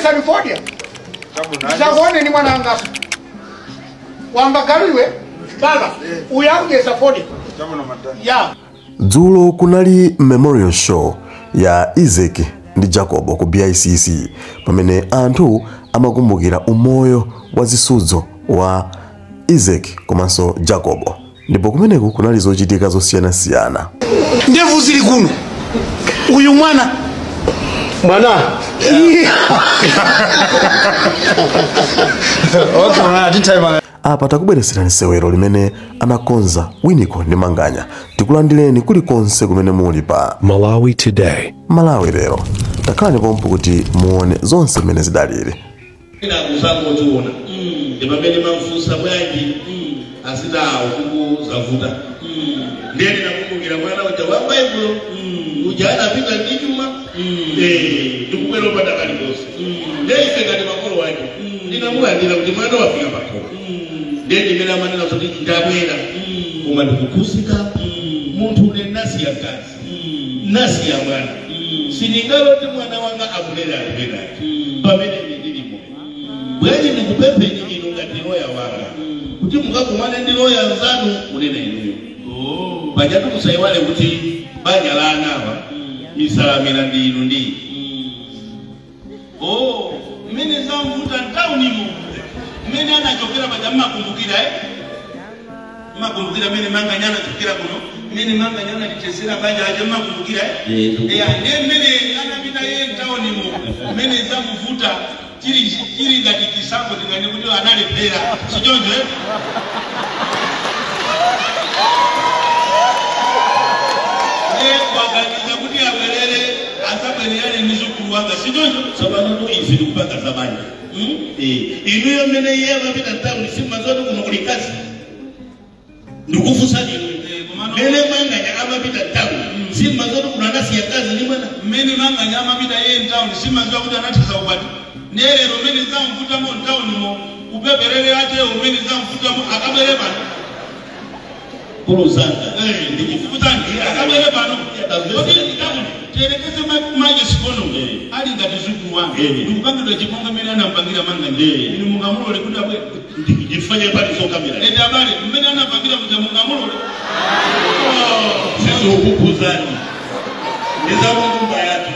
California. Sabone ni mwananga. Wamba galiwe baba uyange safodi. Ya. Dzulo kunali memorial show ya Isaac ndi Jacob ku BICC pamene anthu amakumbukira umoyo wa zisudzo wa Isaac komanso Jacob. Ndipo kumeneko kunali zochitika zosiyana-siyana. Ndevu zili kuno. Uyu mwana apa takubwereserani sewero limene anakonza Winiko ndi Manganya. Tikulandireni kulikonse kumene muli pa Malawi Today. Malawi lero. Takhalani pompo kuti muone zonse zimene zidalire. Ina kusango tuona. Pamene mamfusa bwanji asida ukuku zavuta. Ndiye nakumbukira mwana wa Bible. Ujana pita ndijuma. Ndikubwera pata kali bosi. Ndiye ikagani makolo wake. Ndinamulandira kuti mwana wafika pakolo. Ndiye ndimena manena kuti ndabwera. Koma ndikukusika muntu une nasi ya kazi. Nasi ya mwana. Siningalo ti mwana wanga abulera abulera. Pamene ndili moyo. Bwenye ndikupepe ino ngati loya wanga. Kuti mukakumane ndi loya nzanu munena inuyo. Bajatu kusaiwale kuti banja la anawa isalamira ndi inu ndi. Mene zamvuta ntawuni mu. Mene anachokera baja mmakumbukira Mmakumbukira mene Manganya anachokera kuno. Mene Manganya anachesera banja aje mmakumbukira ndiye mene anapita yeye ntawuni mu. Mene zamvuta chiri ngati kisango tingane kuti analepera. Sijonjo Wakagiza kuti abwerere asabwerere mizukuru wanga sijonjo sabano izi kupaka zabani. Inuyo mene yeye amapita town simba zote kuno kulikazi. Ndikufusa nini? Mene Manganya amapita town simba zote kuna nasi ya kazi ni bwana. Mene Manganya amapita yeye town simba zote kuti anatiza ubati. Nerero mene zamvuta mo town mo upeperere ate umene zamvuta mo akabere bana. Kuruzanga ndikufuta ndi akabere bana. Terekeze maji sikono ali ngati zukuru wangu ndikupangidwa chiponga mene anampangira Manganya inu mungamulole kuti abwe ndifanye pali so kamera ende abale mene anampangira kuti mungamulole sisi ukukuzani ndizabungu bayatu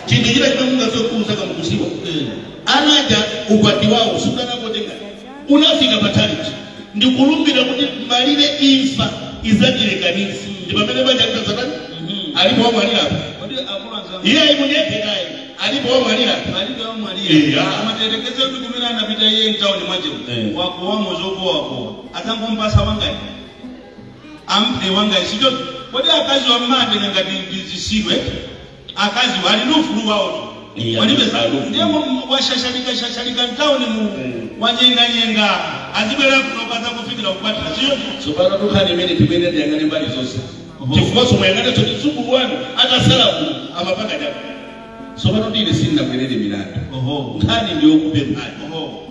chindi chila chimunga sokuza kama kusiwa anaja ukwati wao sukana kotenga unafika patality ndikulumbira kuti malire imfa izadire kanisi ndipamene baja kutazabani alipo mwalira yeye imunyepe naye alipo mwalira amaterekeze kuti kumene anapita yeye town mwaje wako wamozoko wako atangompasa Wanganya ampe Wanganya sijo kodi akazi wa mate ngati ndizisidwe akazi wali nufuru wao walibeza ndiye washashalika town mu wanyenga azibera kunopata kufikira kupata sio sobana tukane mene tibene ndiyangane mbali zonse Tifuwaso mwengane to nisubu wanu ata salamu amapaka jabu. Sobano ndile sinna kwenede minado. Nkani ndio kupe mbali.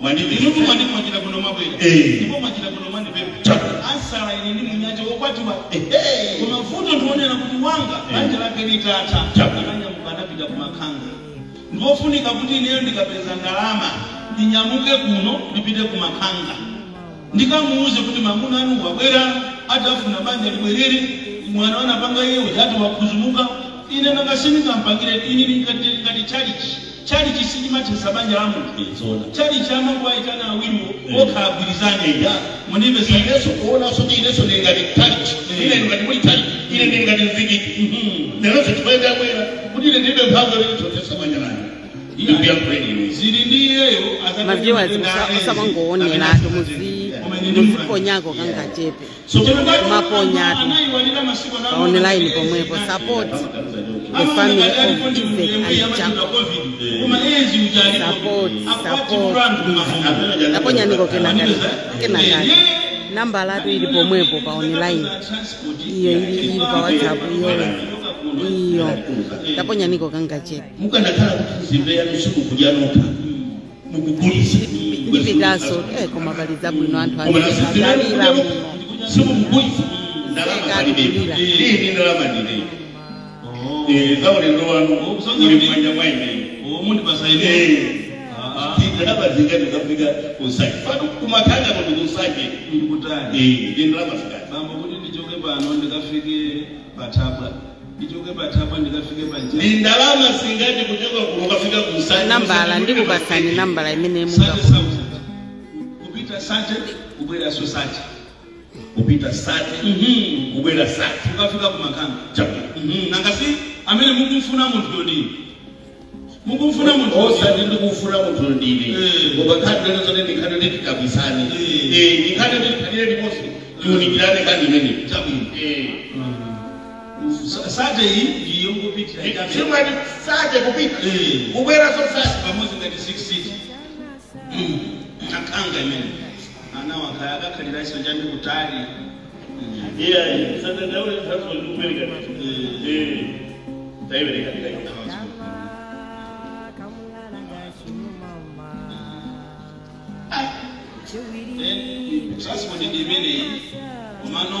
Mwanibe. Inutu mwanibe mwajina kuno mabwele. Nipo mwajina kuno mwanibe. Ansara ini mnyaje wakwati wa. Kuna futo tuone na kutuwanga. Banja lake ni tata. Kanya mkana pida kumakanga. Nipofunika kuti niyo ndikapeza ndalama. Ninyamuke kuno nipide kumakanga. Ndikamuuze kuti mamuna anu wabwera atafuna banja libwerere. Mwana wana panga yeye ujatu wakuzumuka ine nangashinika mpangire ini ngati charity sijimati sabanja lamu charity ama kwa itana wimbo okabwirizanye ya munibe sineso kuona sote ineso ngati charity ile ngati muri charity ile ngati nzigiti nero twenda kwera kuti ile ndibe mpanga ile sote sabanja lamu ile pia kweli zili ndiye maziwa zikusabangoone la tumuzi muziponyako kangachepe maponyatu online pomwepo support the family of Isaac and support naponya niko kenakali namba latu ili pomwepo pa online iyo ili pa WhatsApp iyo naponya niko kangachepe mukandakhala kuzimbeya lusuku kujanuka mukugulisa Ibidaso kumabaliza bwino anthu akalira muno simu mkuiza ndalama ndilile ndalama ndilile zaone ndo wanu uli mwanja mwaine omundi basaini ndalama zingati zafika kusaki fano kumakanga kuti kusaki ndikutani ndalama zingati bambo kuti ndichoke pano ndikafike patabwa ndichoke patabwa ndikafike panja ni ndalama zingati kuchoka kukafika kusaki nambala ndikupasani nambala imene kupita sate kubwera so sate kupita sate kubwera sate ukafika kumakanga chapu nangasi amene mukumfuna munthu yodini mukumfuna munthu osati ndikufuna munthu ndine ngoba khadi lero zote ndikhadi leti kabisani ndikhadi leti khadi leti mosi tiunikirane kandi imene chabwino sate iyi ndiyo kupitira chimwati sate kupita kubwera so sate pamodzi ngati 6 seat akanga imene ana wakaya akakhalira isonja ndi kutali sate ndaule sate ndikubereka taibereka transport ndimene umano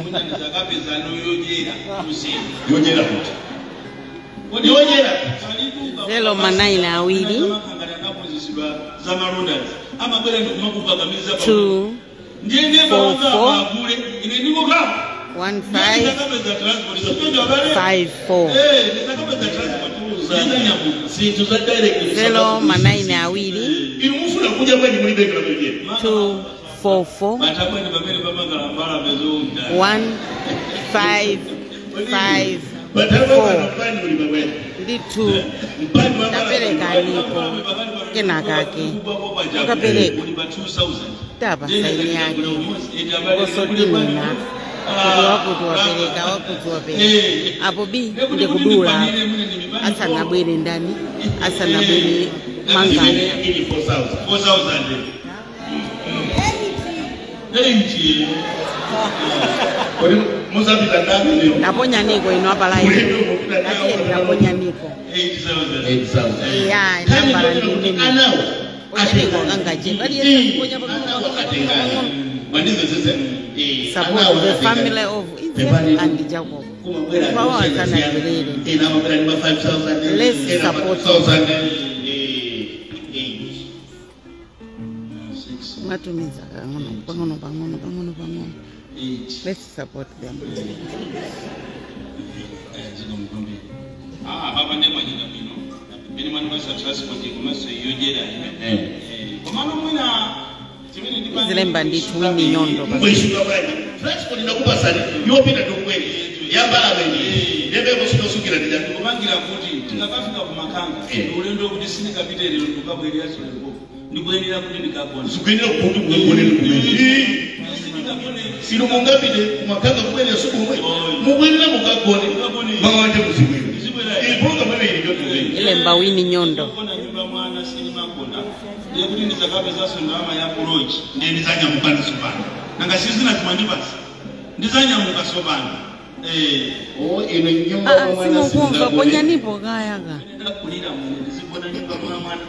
muna ndizakapezano yojera kusini yojera kuti yojera Zelo manaili awiri anapozisidwa za marodas amabwera ndikumakupakamiza 2 ndiye ndebawanga akule ine ndiko kama 1 ndizakapeza transport 5 4 ndizakapeza transport sinthu za direct Zelo manaili awiri imufuna kuja kwani mulibeka la mwenyewe 2 4 4 batabwene pamene pamangalambala bezonda 1 5 5 batabwene kwani mulibeka ndi 2 ndapereka nipo kenakake ukapereka tapa saini yake kosotimina kuti wapereka wakuti wapereka apo bi ndikudula asanabwere ndani asanabwere manganya 4,000 muzapita ndani leo naponyaniko ino apalayo ati naponyaniko 8,000 ya nambala ndimene onyaniko kangaje bali yeponya support the family of Israel and Jacob bawa sana kelele let's support matumiza pangono let's support them baba ndemanyika bino bini mwana basa transport kumaso yojera komano mwina chimene ndipanga zilemba ndithu wini nyondo mwishika bwana transport inakupa sana yopita tokweli yambala wenye ndebe kusukira ndani kumangira kuti tikakafika kumakanga ulendo kuti sinikapite lero ndikabwerera soleko ndikuyenera kuti ndikagona sikuyenera kuti kugonera kumene sino mungapite kumakanga kubwera sukumwe mugwenera mukagone mawanje muzibwera ipoka mwe ili ilemba wini nyondo kona nyumba mwana sinimagona ndiye kuti ndizakapeza sondama ya kuroji ndiye ndizanyamuka ndisopana nanga sizina timandipasi ndizanyamuka sopana ine nyumba mwana simukumva ponyanipo kayaka ndakulira mwene ndizibona nyumba mwana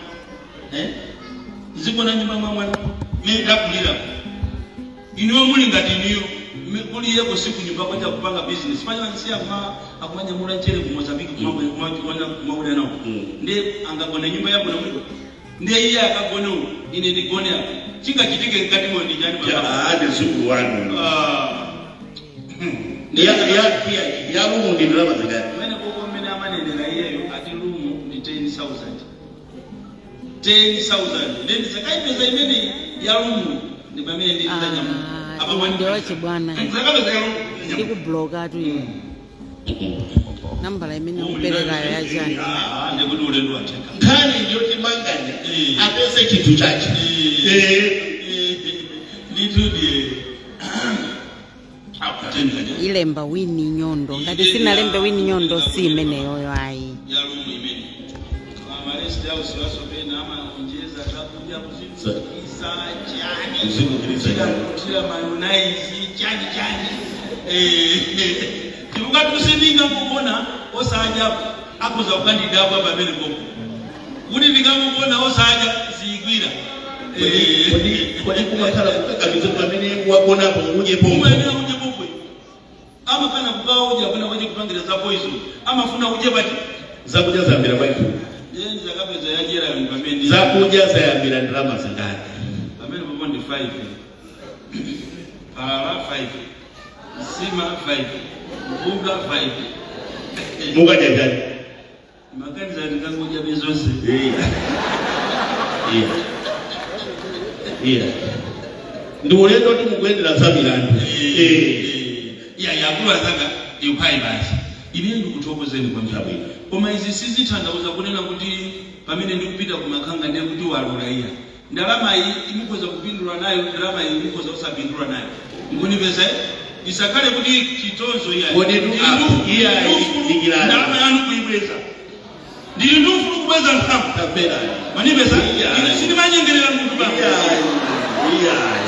ndizibona nyumba mwana mimi ndakulira iniwe muli ngati niyo muli yeko siku nyumba kwacha kupanga business fanya nsia akumanya mula nchere ku Mozambique kumabula nawo ndi angagona nyumba yako na mwiko ndi iye akagona ine ndigone apa chinga chitike ngati mwe ndijani baba ade siku wanu ya lumu ndi ndalama zingati mwene koko mmene amanenera iyeyo ati lumu ndi 10,000 ndi ndizakaipeza imene ya lumu ndi pamene ndi ndizanyamuka ndiwache bwana ndikubloka tu iyo nambala imene kuperekayo yachani ndikuti ulendo wateka kani ndiyoti manganya apese chinthu chache nditudi ilemba wini nyondo ngati sinalembe wini nyondo si imeneyoyo ayi yalumu imene amaresti au siwasopena ama kunjeza takuja kuzikisa chani kutira mayonnaise chani tikukati kusindinga kukona osaja akuza kukandidabwa pamene koko kuti ndikamukona osaja ziyigwira kodi kumakhala kukakamiza pamene wakonapo uje pomwe amafana kukaoja kuna wenye kupangira za poison amafuna uje bati zakudya zambira baitu Yenza kapeza yajera pamene. Zakuja zayambira drama zingati. Pamene popo ndi 5. Palala 5. Sima 5. Mbuga 5. Mukaja jani. Makanisa ndikangoja bezonse. Ndi ulendo kuti mukuendera zamirani. Yakula zanga yukai basi. Ine ndikuthokozeni kwa mtabwino. Koma izi sizithandauza kunena kuti pamene ndikupita kumakanga ndiye kuti walula iya. Ndalama iyi imukhoza kupindula nayo, ndalama iyi imukhoza kusapindula nayo. Ngunipeza isakale kuti chitonzo iya. Kodi iya ikilana. Ndalama yanu kuibweza. Ndili ndufulu kubweza nthamu. Tapera. Manipeza ine sindimanyengerera muntu baba.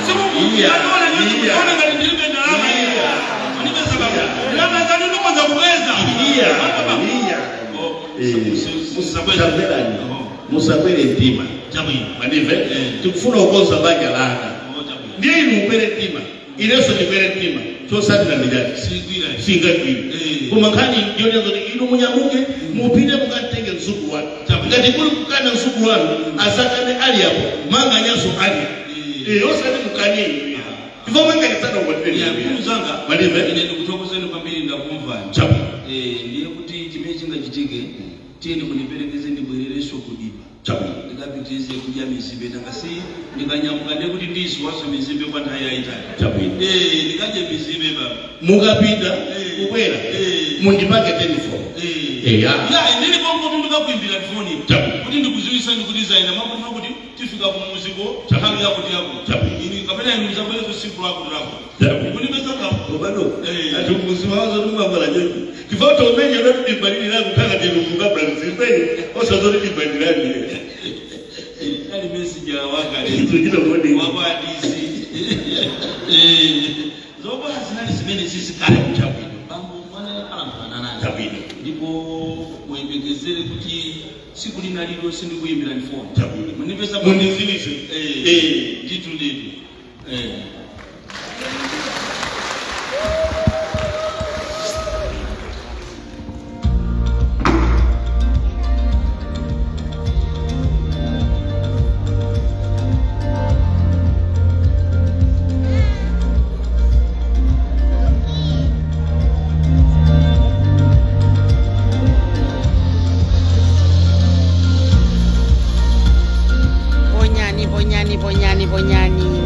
Simukuona ngati ndilibe ndalama iya. Manipeza baba. Ndalama zanu ndikoza kubweza. Musabwere ntima. Manive tikufuna ukoza banja langa. Ndiye inu ntima. Ineso ndikwere ntima. Chosatira ndijati. Singagwira. Kumakani ndiyo nzote inu munyamuke mupite mukatenge nsuku wanu. Ngati kuli kukana nsuku wanu asakane ali hapo. Manga nyaso ali. Osati mukanye inu. Kifo manga kisana uwatiri. Zanga. Manive. Ine ndikuthokozeni kwambiri ndakumva. Chapu. Ndiye kuti chimene chingachitike tiye ndimuniperekeze ndibwerereso kudipa. Chapu. Ndikapitize kudya mizibe ngasi ndikanyamuka ndiye kuti ndizwaso mizibe kwa nthawi yayitali. Chapu. Ndikadye mizibe baba. Mukapita kubwera mundipake telephone. Ndili bongo ndikakuimbira telefoni. Kuti ndikuziwisani kuti zaina mabona kuti tifika ku muziko nthawi yakuti yako. Ini kapena inu muzabwerezo siku lako lako. Kunipeza kapo. Obado. Atumuziwa wazo tumabala joji. Kifoto umenye ndo ndibadili langu kanga ndirukuka Brazil. Osazori ndibadilani. Ali message ya wakale. Tujito ngoni. Wabadisi. Zoba zinali zimene sisi kale kuchapita. Bambo mwana alamfana nani. Chapita. Ndipo mwebekezere kuti siku linalilo sindikuyimbira telefoni. Chapita. Munipesa munizilise. Jitu letu.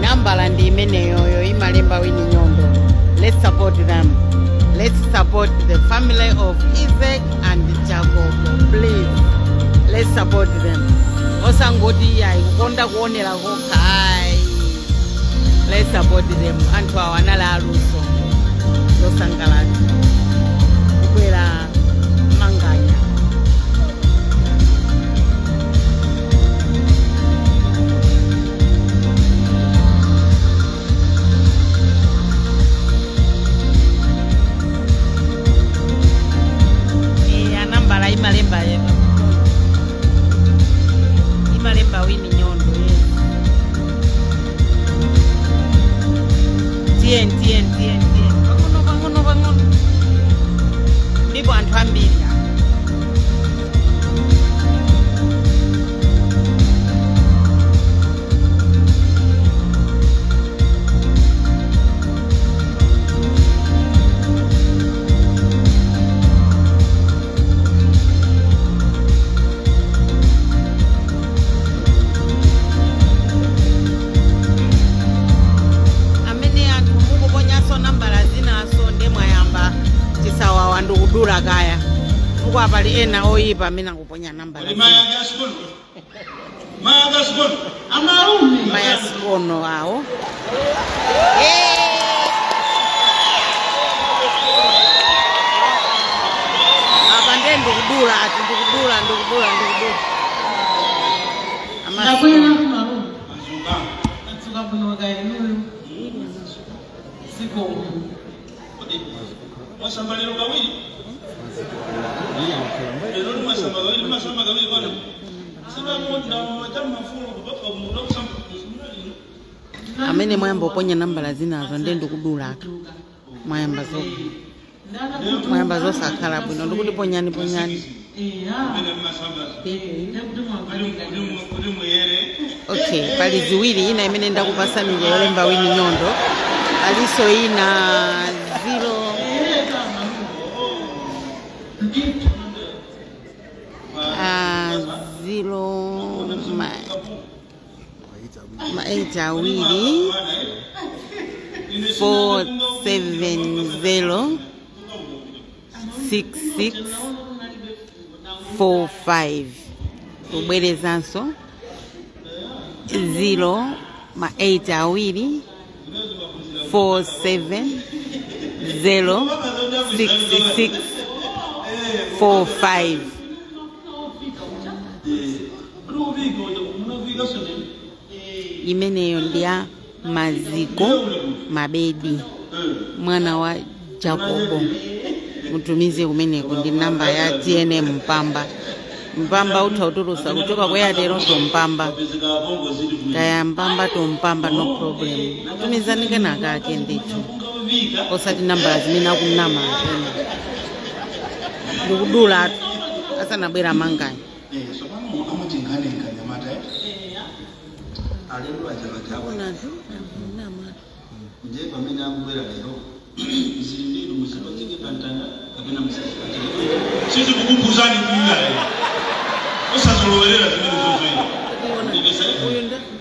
Nambala ndi imeneyo imalemba wini nyondo. Let's support them. Let's support the family of Isaac and Jacob. Please. Let's support them. Osangoti ya kukonda kuonera kokai. Let's support them. Anthu awanala aluso. Losangalani. Kukwera manganya. Imalemba wini nyondo. Tien. Bangono. Ndipo anthu ambiri. Ndikudula kaya kwa pali ena oyipa mina kuponya namba la Maya Gaskono amarume Maya Skono awo apa nde ndikudula Nakwena kumarume Atsuka kuno kainuyo Siko Wasambalero kawili. Lero masamba kawili bwana. Sasa mmoja watama mfulo kutoka muda kusamba. amene mwayamba uponya namba la zinazo nde ndikudula mwayamba zosakhala bwino ndikuti ponyani Okay, pali ziwiri ina imene ndakupasa ninja yolemba wini nyondo. Aliso ina 0-8-66-45 ubwerezanso 0-8-8-66-45 imeneyo ndiya Maziko Mabedi mwana wa Jacobo. Mutumize kumeneko ndi namba ya TNM Mpamba utautulusa kutoka kwa Airtel to Mpamba. Kaya Mpamba to Mpamba no problem. Tumizanike na kake ndicho. Osati namba zimene akunama atena. Ndikudula asa nabwera mangani. Nje pamene akubwera lero zindiro musipatike pantanda kapena musipatike sisi kukukuzani kuya usazolowerera zimene zozoyi ndikesa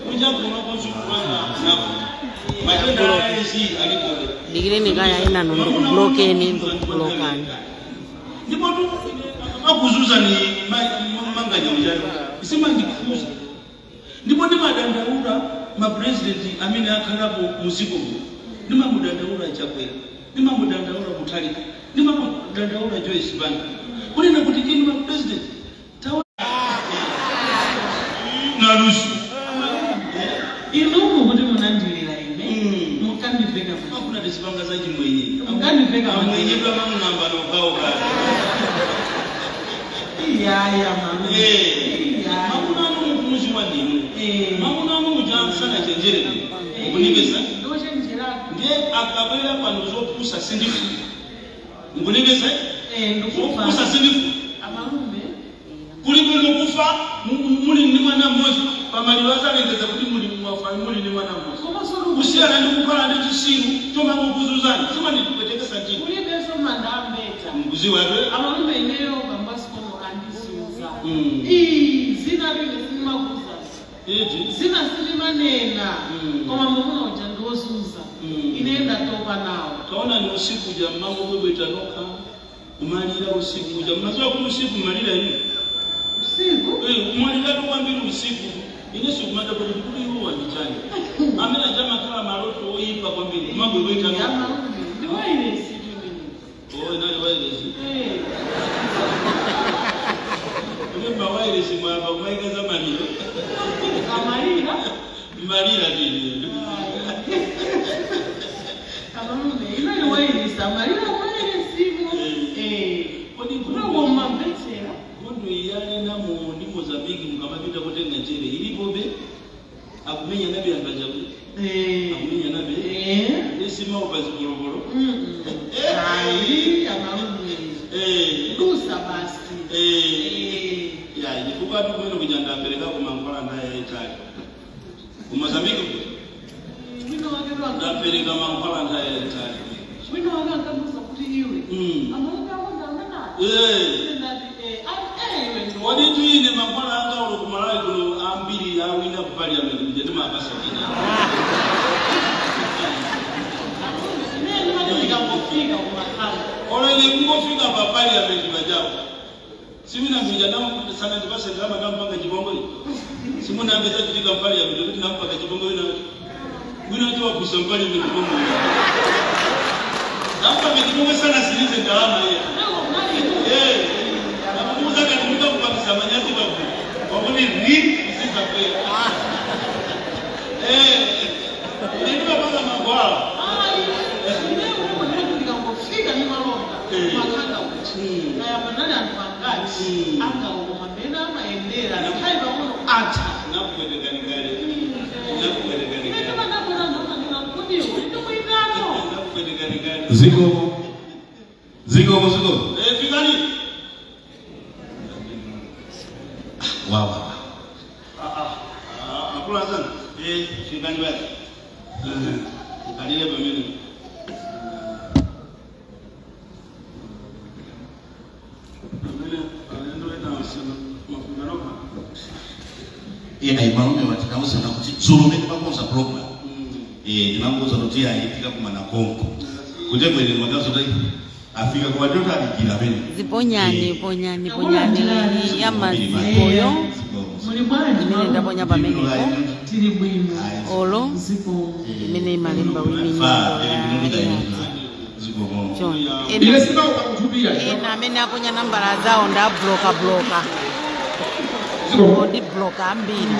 unja kuna konsukulana napo matenda ayisi aliko ndikireni kaya ina ndo kublokeni ndo kublokani ndipo akuzuza ni manganya ujani isema ndikuza ndipo ndimadandaula mapresident amene akhalapo muziko ndimamudandaula Chakwera ndimamudandaula Mutharika ndimamudandaula Joyce Banda kunena kuti kini mapresident nalusu inumu kuti munandilira ine mukandiveka akuna tisipanga za chimwenye mukandiveka mwenye kwa mamu namba nokao kati iyaya mama makuna anu mkumuzi wa ndimu makuna anu mujamsana chenjere mkunigesa ndiye akabwera pano zopusa sindifu mkunigesa zopusa sindifu kuliko nokufa muli ndi mwana mmoja pamaliro azalengeza kuti muli mwafa muli ndi mwana mmoja kusiyana ndi kukhala ndi chisiru choma kukuzuzani choma ndikupetekesa chini ulibeso mandambeta mkuzi wake amalume ineyo bambasikomo andisuza zina lile sinimakuza zina silimanena koma mumuna uja ndozuza inenda topa nawo taona ni usiku ja mambo bwebwe tanoka kumalira usiku ja mnazoa kuti usiku malira yini usiku kumalira tu kwambiri usiku ineso kumada kuti kuli huwa ni chani amena jama kala maroto oyipa kwambiri mambo bwebwe tanoka ndi wailesi nani wailesi Remember wailesi mwaba mwaika zamani kamalira malira dini Ino wailesi amalira wailesi kodi kuno mambetsera mundu iyale na mu ndi Mozambique mukamapita kutenga njere ilipo be akumenya nabe angajabu akumenya nabe esima ubazigorogoro amalume dusa basi ya ilikuwa tu kwenda kujanda peleka kwa Mangola naye Italy ku Mozambique na peleka Mangola naye Italy wino wanga akamusa kuti iwe amalume awonda ngana wadi tu ine Mangola anga ulo kumalai kulo ambiri awina ku parliament ndi mabasa kina Ora ile kungofika pa parliament bajabu simina mjana sana ndibasa ndama ndamba Chibongo simuna ambeza kutika parliament kuti nampa Chibongo wina tu wapusa parliament Chibongo nampa Chibongo sana silize ndalama yeye namuza katika kupakisa manyasi babu wabuni sisa kwa ndio baba Mangola makanga uchi na yamanana anfangaji anga ukomapena maendera na kaiba uno ata nakuelekani gari kama napona ndona ninakudio ndio mwindano nakuelekani gari Zigo. fikani makula sana shikani basi kalile pembeni ina imarume watikausa na kuti zulume timakonza program timangoza kuti ayitika kumana konko kuti kwene magazo dai afika kwa watoto alikira bene ziponyani ya mazikoyo Muri bwana mine ndaponya pamenepo tiri bwino. olo mine malemba w'iminyoro Ile sima ukakutubia. ena amene aponya nambala zawo nda bloka odi bloka ambiri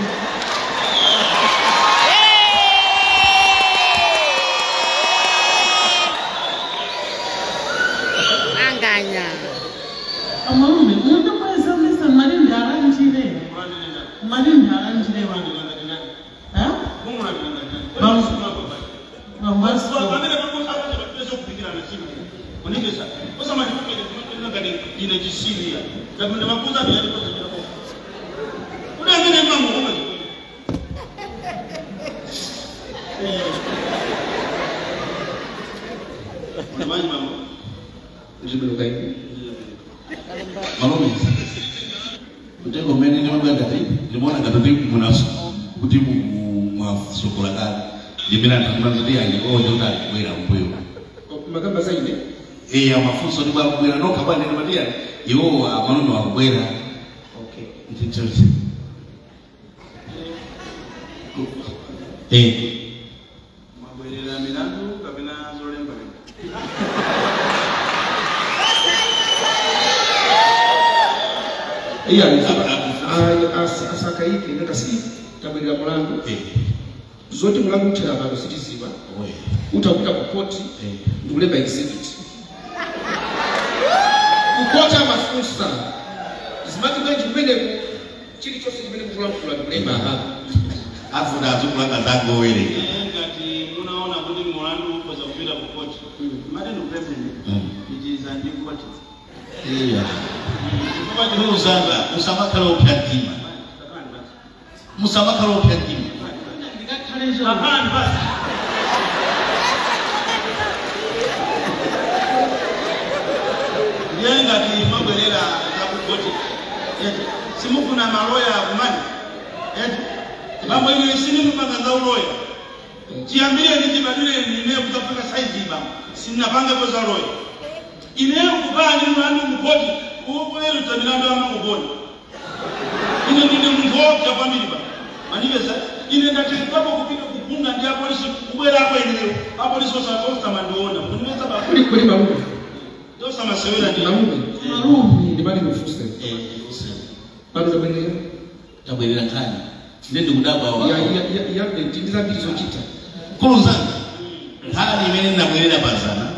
anganya Amarume muntu kwesa misa malinda aranjire. Malinda aranjire wangu. Ha? Bambaso. Malome uteko mene ni mabanda ti limona katoti munaso kuti mu sokola kali limina tambanza ti ayi ojo dali kwera mbuyo Magamba zaidi. ya mafunzo ni bwa kwera no kabane ni badia yo amaneno wa kwera Okay. ntitoti Magwelera milandu kapena zolemba. Iya, asaka hiki ndakasi tabelera mulandu. Zote mulandu utera abantu sitiziba. Utakuta ku court nduleba exhibit. Ukota mafusa. Zimati benji mbele chili chose mbele kula nduleba hapa. afu da zukulanga zango wele Ngati unaona kuti mulandu uko za kupita ku court. Madeni president. It is a new court. Musanga musamakala opyatima musamakala opyatima Hapana basi. Yenga ni magwelera za kukoti. Simukuna maloya kumani. Mambo ile sini mpanga uloya. Kiambie nikibadile nime kutafuta size baba. Sina panga kwa za uloya. Ineo kubali mwandu mkoti. Uko ile tutamilanda ama kuboni. Ine ndio mvoka kwa family baba. Maniveza ine ndatikwapo kupika kupunga ndia polisi kubwera hapo eneo. Hapo polisi sasa mandoona. Kunimeza baba. Kuli marume. Ndio sama sewela ndio. Marume. Ni bali mfuse. Bado tabelera. tabwelera kani ndende kudaba wa Ya tindiza mbili zochita. kuluzanga hali imene ndabwerera bazana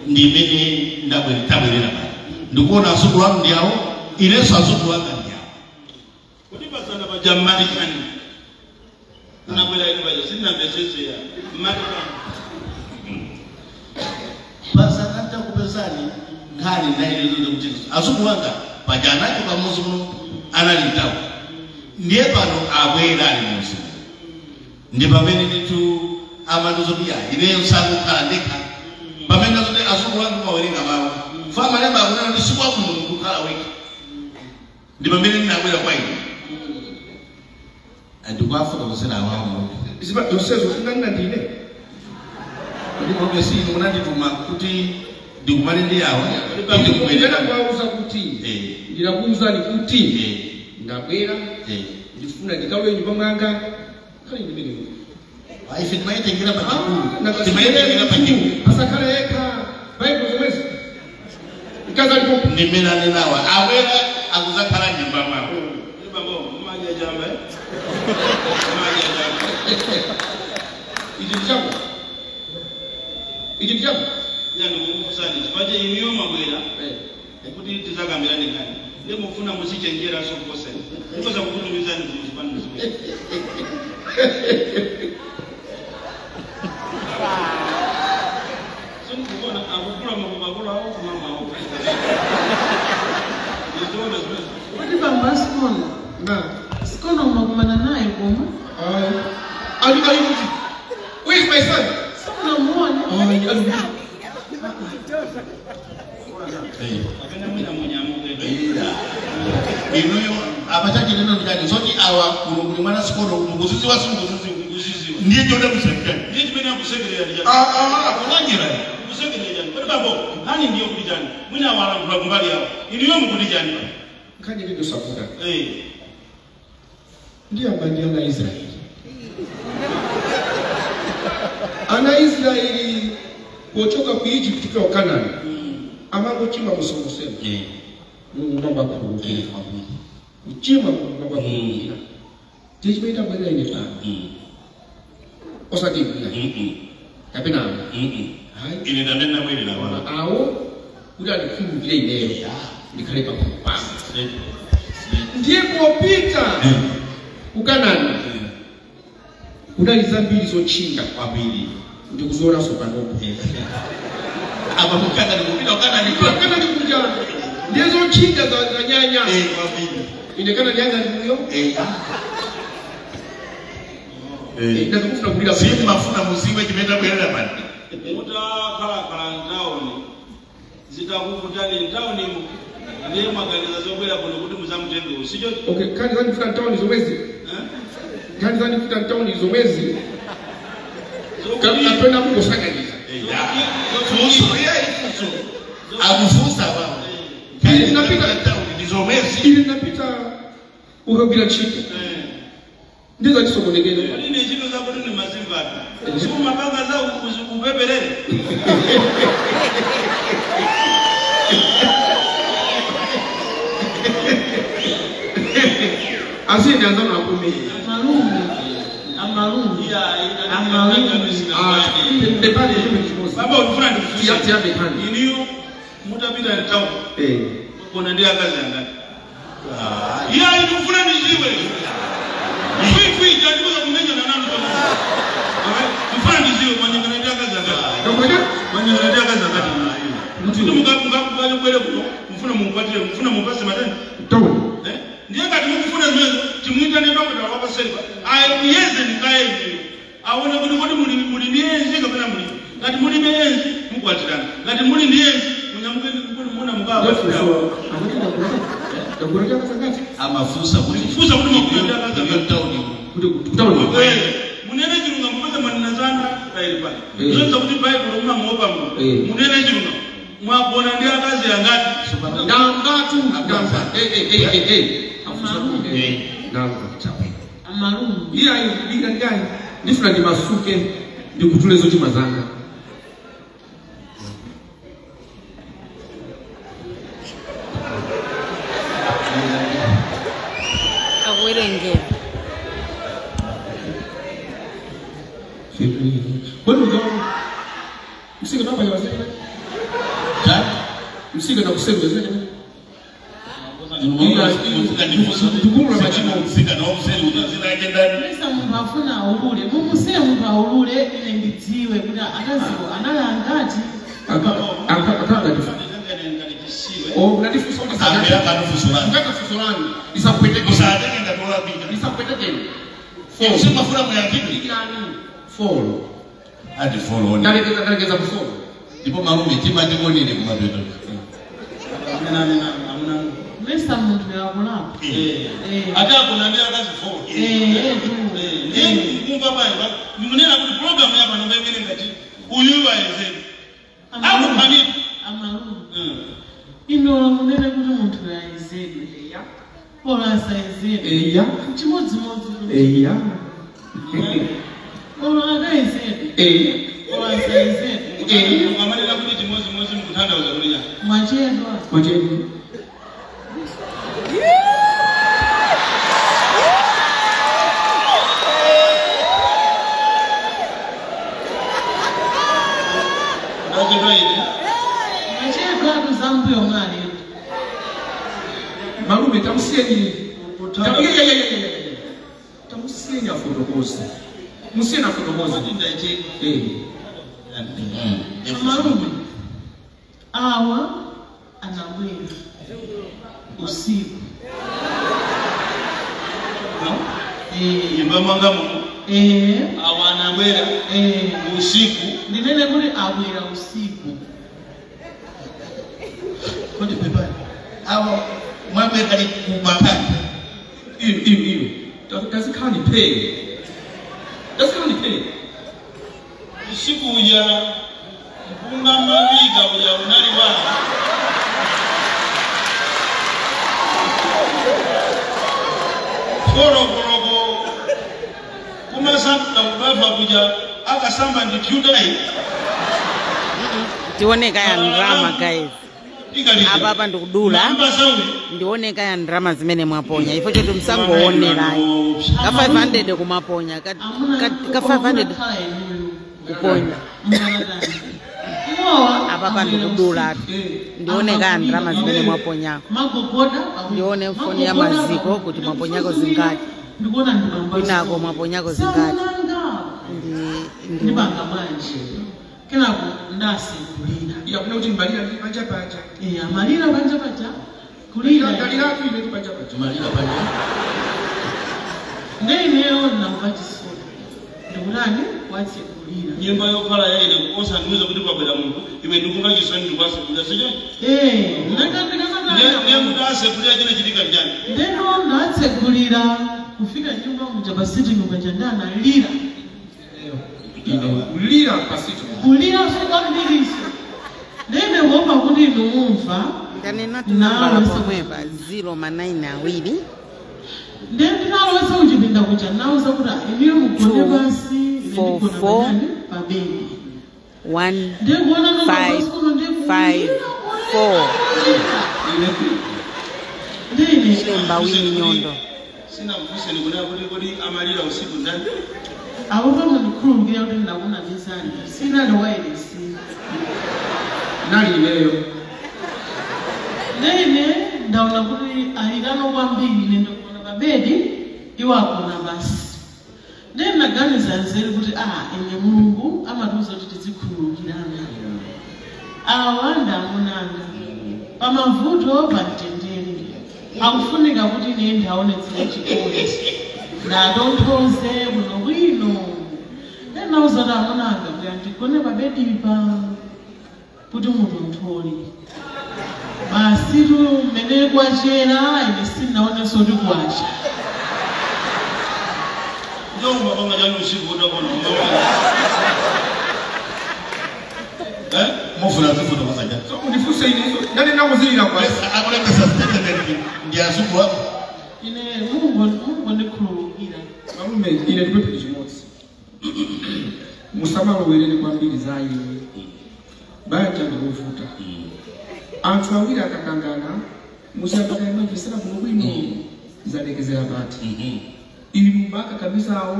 ndi imene tabwerera ba ndikuona asukulu wangu ndiawo ineso asukulu wanga ndiawo Kodi bazana bajamali kani. Unabwela ile baje sina mbezeze ya. Mali kani. bazana hata kupezani hali nayo ndio kuti asukulu wanga pajanacho kamuzi muno analitawo ndiye pano abwera ali muzi ndi pamene nditu amanduzo pia ineyo sakukhala ndekha pamene nazote asukulu wangu mawerenga mawu fama lemba akunena ndi siku wa mulungu kukhala weka ndi pamene ndinabwera kwa ine andikwafuka kusena awamu Ziba dosezo nganga ndine. ndikoke sinu munandituma kuti ndikumane ndi awo Ndikubwera kwauza kuti. Ndirakuuza ni kuti ndabwera ndifuna ndikawe nyumba mwanga kali ndimene. ife timayitengera pa chikulu Na timayitengera pa chikulu asakala eka Bible zomwezi. Ikaza lipo. ndimenane nawo abwera akuzakhala nyumba mwawo Babo, mmaje jamba. Mmaje jamba. Iki ndichapo. Yani kukusani chipaje imiyo mabwera. Kuti tizakambira ndikani. Ndemo mufuna musichenjera so kukosa. Kukosa kukutumiza ndi kuzipanda zimwe. Sini kuona akukula mababula au mama au. Ndio ndio. Kodi bamba sikono. Na. Sikono unakumana naye koma. Where is my son? Abachaji neno ndani sote awa kumwana sikolo muguzizi wa muguzizi ndiye ndio ndakusema ndiye tumena kusegelea njani kunanyira kusegelea njani babo hani ndio kujani mwina wala mtu mbali yao iliyo mkujani kanje ndio safuta ndiye ambaye ana Israeli ana Israeli kutoka ku Egypt kwa Canaan amango chima musongosema ngomba kurudia chima ngomba kurudia tijibeta bwana ile ta osati tapena hai ile ndana mwili na wala ao kuda likimu vile ile nikalepa kwa ndiye kupita ukanani udaliza mbili zochinga kwa mbili ndio kuzora soka ndogo aba mukana ni kupita ukana ni kuja ndizo chinga za nyanya kwa mbili inekana nyanya ndio ndio kufuna kulila sisi mafuna muziwe kimeenda kwenda pale kala town zitakukutana town ndiye maganiza zobera kuno kuti muzamutendo sijo okay kani zani futa town hizo mwezi kani zani futa town hizo mwezi kama napenda kukusangaliza abufusa baba ili ninapita town hizo mwezi ili ninapita ukabila chini ndizo zisokonegele nini chino za kuti ni mazimba siku mabanga za ubebelele asije nianza na kumi Amarungu. Depende hivi kimosi. Baba ulifanya ndio Tia bekani. Iniyo mutapita ni town. Kuna ndia kazi anga. Ya ilifuna niziwe. Fifi jadi kwa kumenya na nani kwa. Mfanya niziwe kwa nyingine ndia kazi anga. Kwa nyingine ndia kazi anga. Mtu mkapo kwele kuno mfuna mumpatie mfuna mumpase matani. Town. Ndiye kati mkufuna mwezo timuita ni dokta wapa selva ayeze nikae hivi aone kuti muri nienzi kapena muri ngati muri nienzi mukwatirana ngati muri nienzi munyamuke kuti muna mukaba amafusa kuti makunda kaza ndio town Town. munene chirunga mupeza manina zana kairi pale zonza kuti bible uma muopa munene chirunga mwabona ndi akazi angati Nangatu. Amarungu. Iya ibiga ndani. Ndifuna ni masuke ndikutule zote mazanga. Awirenge. Kwani ndio msike napa ya wazee? Msike na kusema wazee. Tukumula machimo msika na omseli utazina ndani. Pesa mtu afuna aulule. Mungu sema mtu aulule ile nditiwe kuna akaziko anala ngati. Akataka oh mnadifusa Amela kanufusulani. Ngakafusulani. Isapwete Musadeke ngatola bika. Isapwete tena. Sema fura muyangiki. Follow. Hadi follow on. Ndalekeza kufollow. Ndipo malume tima ndiko nini kumabeto. amuna Pesa mtu yakula. hata kuna ndia kazi for Mungu baba munena kuti program yapa nombe ngene ngati uyu waeze Amarungu. Ino munene kuti muntu yaizedwe ya. Ora saizedwe. Ya. Chimodzi modzi. Ya. Ora akaizedwe. Ora saizedwe. ngamalira kuti chimozi mkutanda uzakulinya Mwachedwa. Mwacheni. Mwachedwa kuzambu yomali. Malume tamsieni. Tamsieni afotokoze. Musieni afotokoze. Amarungu. Awa anabwera usiku. Mbamanga Mungu. Awana bwera usiku. Ndinene muri abwera usiku. Kodi pepa. Awo mwambe kali kubaka. Iyo. Does it can't pay? Does can't pay? Usiku uja mpunga maviga uja unali wana. Koro kuma samba ubafa kuja akasamba ndipyudai. Tione kaya drama guys. Hapa ndikudula ndioneka ya drama zimene mwaponya ifo chotu msango onera ka 500 kumaponya ka 500 kuponya hapa ndikudula ndioneka ya drama zimene mwaponya ndione foni ya maziko kuti mwaponyako zingati kwinako mwaponyako zingati ndi banga manje kenako ndasi kulira ya kuna kuti mbalira panja panja amalira panja panja kulira dalira tu ile panja panja malira panja ndeneyo namvachiso ndikulani watse kulira nyimbo yokhala yaine kukosa ndiuza kuti kwabwera munthu iwe ndikumva chisoni ndikwase kulira secho ndakandikasakale kulira chine chitika njani ndeno ndatse kulira kufika nyumba mujaba sitting mukanja ndana lira kulira pasito kulira fika ndiriso ndene wopa kuti numva ndanena tunambala pomwepa 092 ndinalowesa kuchipinda kucha nauza kuti iniyo mugone basi ndikona pabeni 1554 ndine Lemba wini nyondo sina mfuse nikuna kodi amalira usiku ndani awuva ndikhulupirira kuti ndakuna ndizani sina lowayilesi nali ineyo nene ndaona kuti alirano kwambiri nendikuona pabedi iwakona basi ndene naganiza nzeru kuti ine mulungu amatiuza kuti tizikhululukirana awa ndamunanga pamavuto pamtendere akufunika kuti ine ndaonetsera chikondi ndatonthoze buno bwino nenauza kuti amunanga kuya ndigone pabedipa kuti mutonthole basi tu mmene kwachera ine sinaonenso kuti kwacha njomba panga jani usiku utakona mufuna zifuta kusaja so unifuse inezo ndani nakuzilira kwa akuleta sustainability ndiazuku hapo ine mungu ndikhululukira malume ine tupepe chimodzi musamalo welele kwambiri zayi banja ndikuvuta anthu awiri akakangana musiyapata imajisira kuno bwino zalekezera pati inu baka kabisa awo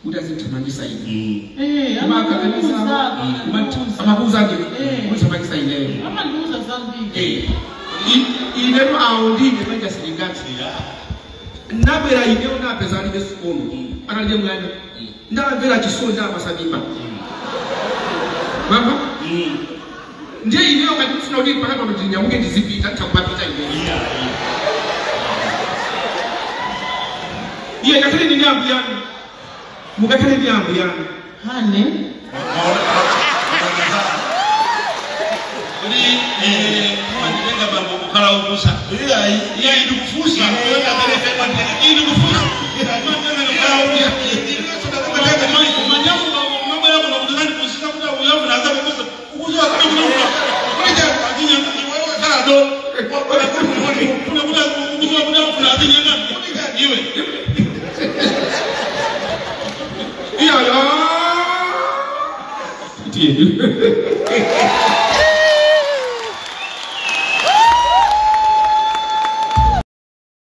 kuti azithamangisa ine baka kabisa amakuza ngini kuthamangisa ineyo amandiuza zambiri ineyo awo ndine manja silingati nabera ineyo napeza alibe sikono analije mlani ndamvera chisoni ndamasabimba mama ndiye ineyo kati mfuna kuti pakati kuti ndinyamuke ndizipita takupapita ineyo iye ngakale ndi nyambu yanu mukakale nyambu yanu hane kuri wandenga bambo kukala ukusa iya ndikufusa ndikufusa manyamu mambo yako na kutaka kusika kuta uyavu na adhabu kusa ukuzo wa kama kuna kuja akinya wewe kana do kuna ukuzo wa kuna akinya iwe iya ya